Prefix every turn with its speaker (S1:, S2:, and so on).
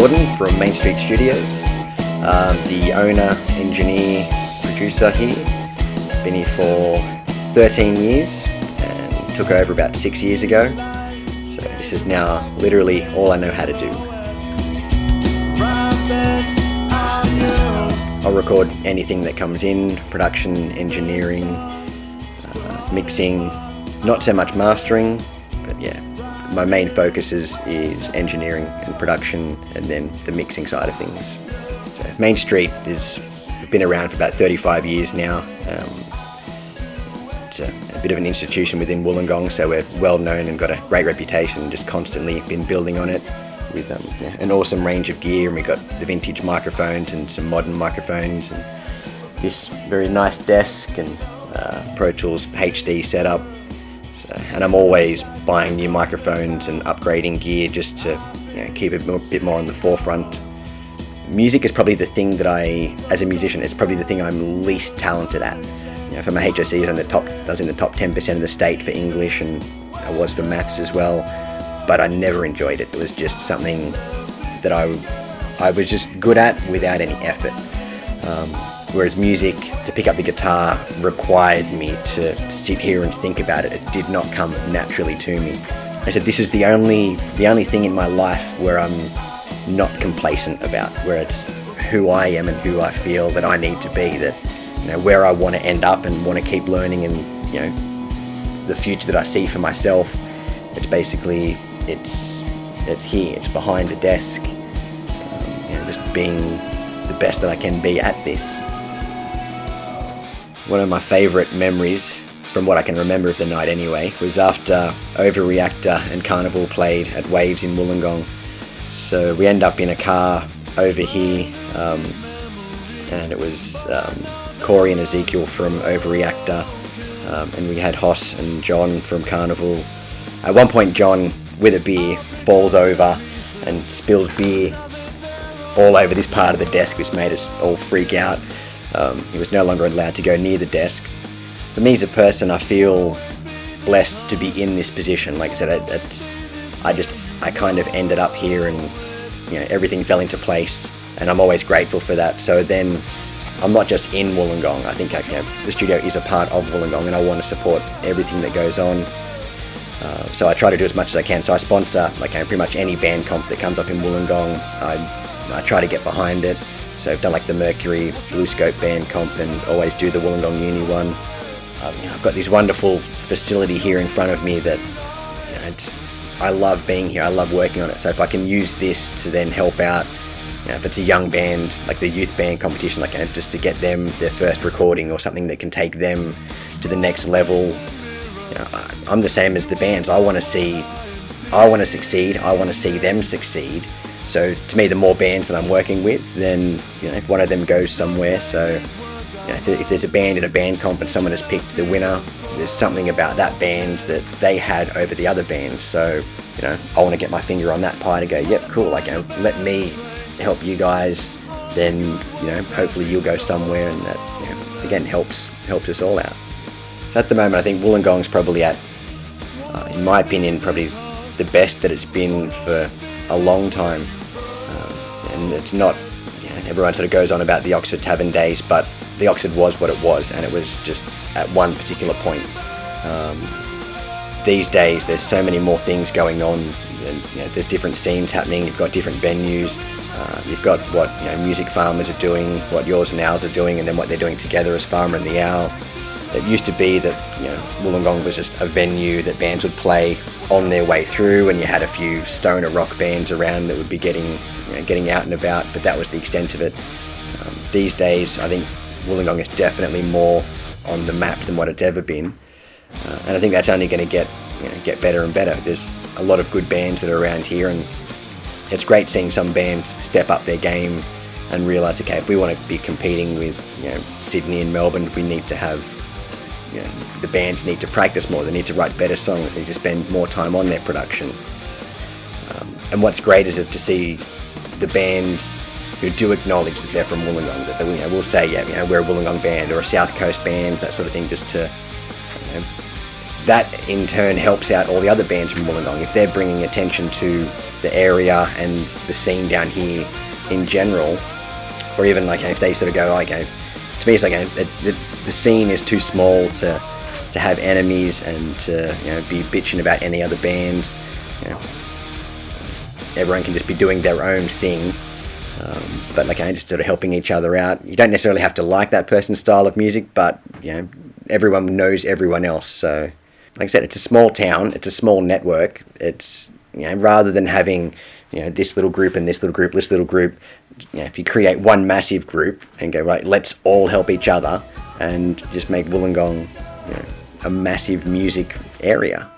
S1: Jordan from Mainstreet Studios. The owner, engineer, producer here. Been here for 13 years and took over about 6 years ago. So this is now literally all I know how to do. I'll record anything that comes in, production, engineering, mixing, not so much mastering, but yeah, my main focus is engineering and production, and then the mixing side of things. So Mainstreet has been around for about 35 years now. It's a bit of an institution within Wollongong, so we're well known and got a great reputation, just constantly been building on it with an awesome range of gear, and we've got the vintage microphones and some modern microphones and this very nice desk and Pro Tools HD setup. And I'm always buying new microphones and upgrading gear just to keep it a bit more on the forefront. Music is probably the thing that as a musician, it's probably the thing I'm least talented at. For my HSC, I was in the top 10% of the state for English, and I was for maths as well, but I never enjoyed it. It was just something that I was just good at without any effort. Whereas music, to pick up the guitar, required me to sit here and think about it. It did not come naturally to me. I said this is the only thing in my life where I'm not complacent about, where it's who I am and who I feel that I need to be, that where I want to end up and want to keep learning, and the future that I see for myself. It's basically it's here, it's behind the desk, just being the best that I can be at this. One of my favourite memories, from what I can remember of the night anyway, was after Overreactor and Carnival played at Waves in Wollongong. So we end up in a car over here, and it was Corey and Ezekiel from Overreactor, and we had Hoss and John from Carnival. At one point, John, with a beer, falls over and spills beer all over this part of the desk, which made us all freak out. He was no longer allowed to go near the desk. For me as a person, I feel blessed to be in this position. Like I said, I kind of ended up here, and everything fell into place, and I'm always grateful for that. So then I'm not just in Wollongong. I think the studio is a part of Wollongong, and I want to support everything that goes on. So I try to do as much as I can. So I sponsor pretty much any band comp that comes up in Wollongong. I try to get behind it. So I've done the Mercury, Blue Scope band comp, and always do the Wollongong Uni one. I've got this wonderful facility here in front of me that I love being here. I love working on it. So if I can use this to then help out, if it's a young band, like the youth band competition, just to get them their first recording or something that can take them to the next level. I'm the same as the bands. I want to succeed. I want to see them succeed. So to me, the more bands that I'm working with, then if one of them goes somewhere. So if there's a band in a band comp and someone has picked the winner, there's something about that band that they had over the other bands. So I want to get my finger on that pie to go, yep, cool. Let me help you guys. Then hopefully you'll go somewhere, and that again helps us all out. So at the moment, I think Wollongong's probably at, in my opinion, probably the best that it's been for a long time. And it's not, everyone sort of goes on about the Oxford Tavern days, but the Oxford was what it was, and it was just at one particular point. These days, there's so many more things going on, and there's different scenes happening. You've got different venues. You've got what Music Farmers are doing, what Yours and Ours are doing, and then what they're doing together as Farmer and the Owl. It used to be that Wollongong was just a venue that bands would play on their way through, and you had a few stoner rock bands around that would be getting out and about, but that was the extent of it. These days, I think Wollongong is definitely more on the map than what it's ever been, and I think that's only going to get better and better. There's a lot of good bands that are around here, and it's great seeing some bands step up their game and realise, okay, if we want to be competing with Sydney and Melbourne, we need to have the bands need to practice more. They need to write better songs. They need to spend more time on their production. And what's great is to see the bands who do acknowledge that they're from Wollongong, that they will say, we're a Wollongong band or a South Coast band, that sort of thing, just to that in turn helps out all the other bands from Wollongong. If they're bringing attention to the area and the scene down here in general, or even like if they sort of go, okay, to me it's like the scene is too small to have enemies and to be bitching about any other bands. Everyone can just be doing their own thing, but like just sort of helping each other out. You don't necessarily have to like that person's style of music, but everyone knows everyone else. So like I said, it's a small town, it's a small network. It's rather than having this little group and this little group, this little group, if you create one massive group and go, right, let's all help each other and just make Wollongong a massive music area.